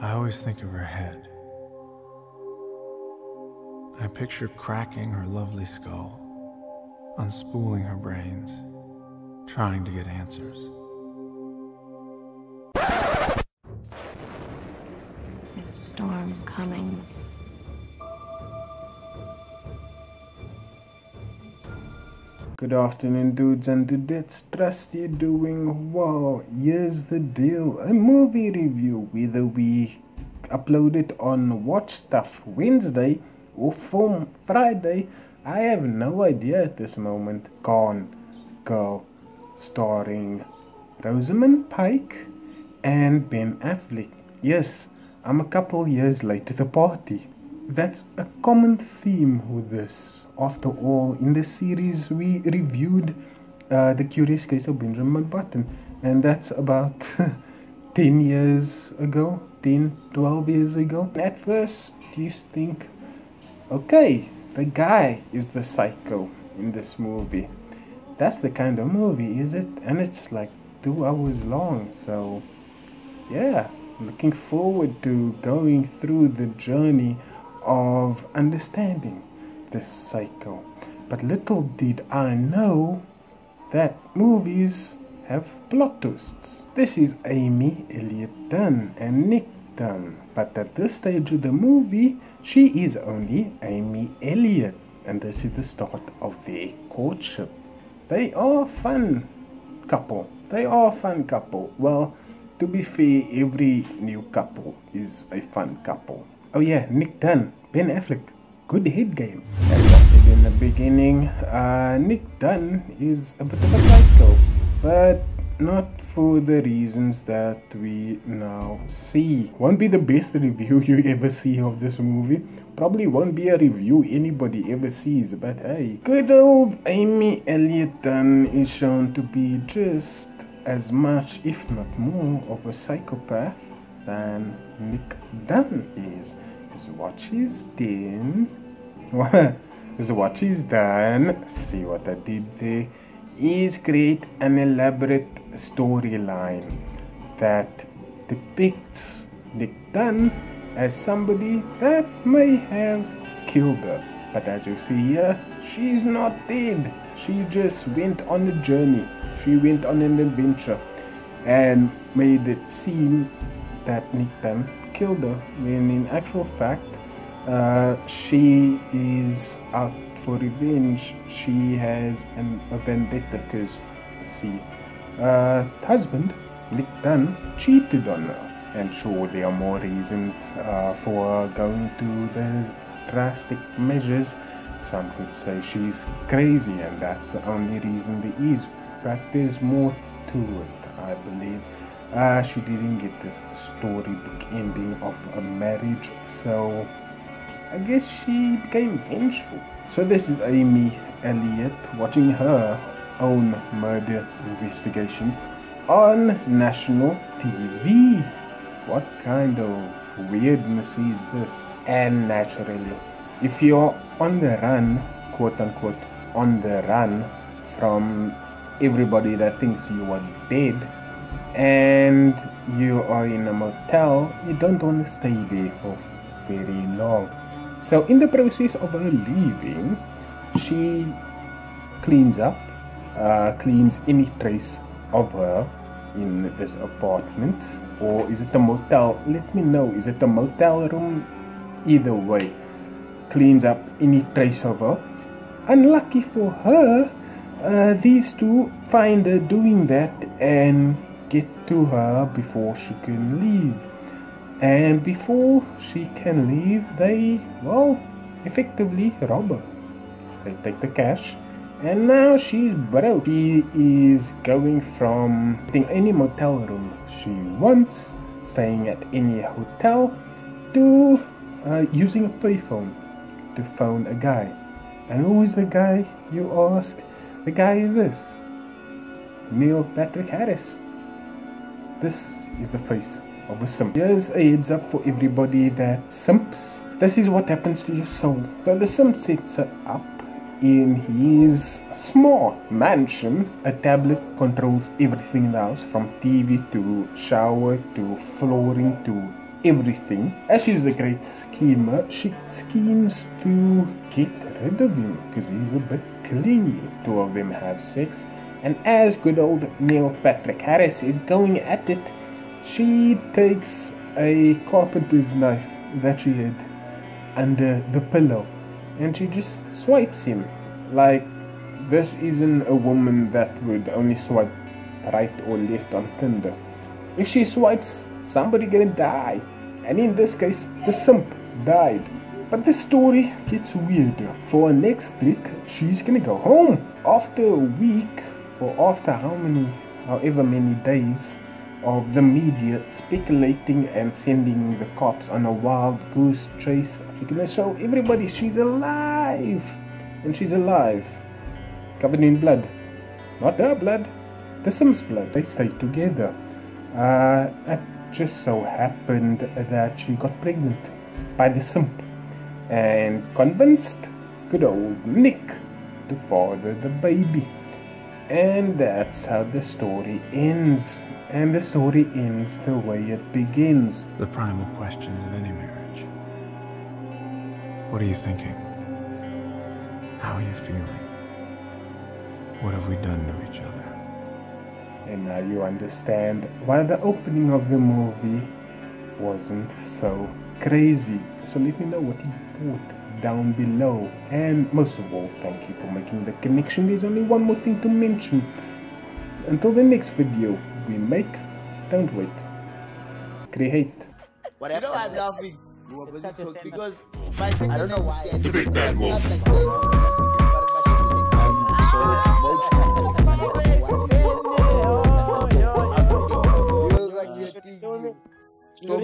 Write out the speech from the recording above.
I always think of her head. I picture cracking her lovely skull, unspooling her brains, trying to get answers. There's a storm coming. Good afternoon, dudes and dudettes. Trust you're doing well. Here's the deal. A movie review, whether we upload it on Watch Stuff Wednesday or Film Friday, I have no idea at this moment. Gone Girl, starring Rosamund Pike and Ben Affleck. Yes, I'm a couple years late to the party. That's a common theme with this. After all, in the series we reviewed The Curious Case of Benjamin Button, and that's about 10 years ago, 10, 12 years ago. At first you think, okay, the guy is the psycho in this movie. That's the kind of movie, is it? And it's like 2 hours long, so yeah, looking forward to going through the journey of understanding this psycho. But little did I know that movies have plot twists. This is Amy Elliott Dunn and Nick Dunn, but at this stage of the movie she is only Amy Elliott, and this is the start of their courtship. They are a fun couple. Well, to be fair, every new couple is a fun couple. Oh yeah, Nick Dunn, Ben Affleck, good head game. As I said in the beginning, Nick Dunn is a bit of a psycho, but not for the reasons that we now see. Won't be the best review you ever see of this movie. Probably won't be a review anybody ever sees, but hey. Good old Amy Elliott Dunn is shown to be just as much, if not more, of a psychopath than Nick Dunn is. What she's done. What she's done. See what I did there? Is create an elaborate storyline that depicts Nick Dunn as somebody that may have killed her. But as you see here, she's not dead. She just went on a journey. She went on an adventure and made it seem that Nick Dunn killed her, when in actual fact she is out for revenge. She has a vendetta because, see, husband Nick Dunn cheated on her, and sure, there are more reasons for going to the drastic measures. Some could say she's crazy and that's the only reason there is, but there's more to it, I believe. She didn't get this storybook ending of a marriage, so I guess she became vengeful. So this is Amy Elliott watching her own murder investigation on national TV. What kind of weirdness is this? And naturally, if you're on the run, quote unquote, on the run from everybody that thinks you are dead, and you are in a motel, you don't want to stay there for very long. So in the process of her leaving, she cleans up, cleans any trace of her in this apartment. Or is it a motel? Let me know, is it a motel room? Either way, cleans up any trace of her. Unlucky for her, these two find her doing that and get to her before she can leave. And before she can leave, they, well, effectively rob her. They take the cash, and now she's broke. She is going from getting any motel room she wants, staying at any hotel, to using a payphone to phone a guy. And who is the guy, you ask? The guy is this: Neil Patrick Harris. This is the face of a simp. Here's a heads up for everybody that simps. This is what happens to your soul. So the simp sets her up in his small mansion. A tablet controls everything in the house, from TV to shower to flooring to everything. As she's a great schemer, she schemes to get rid of him because he's a bit clingy. Two of them have sex, and as good old Neil Patrick Harris is going at it, she takes a carpenter's knife that she had under the pillow and she just swipes him. Like, this isn't a woman that would only swipe right or left on Tinder. If she swipes, somebody gonna die, and in this case the simp died. But the story gets weirder. For her next trick, she's gonna go home after a week, or after however many days of the media speculating and sending the cops on a wild goose chase. She's gonna show everybody she's alive, and she's alive, covered in blood. Not her blood, the simp's blood, they say together. It just so happened that she got pregnant by the simp and convinced good old Nick to father the baby. And that's how the story ends. And the story ends the way it begins. The primal questions of any marriage. What are you thinking? How are you feeling? What have we done to each other? And now you understand why the opening of the movie wasn't so crazy. So let me know what you thought down below. And most of all, thank you for making the connection. There's only one more thing to mention. Until the next video we make, don't wait, create. Whatever. You know I'm laughing. You were busy talking because I don't know why. The big bad wolf. So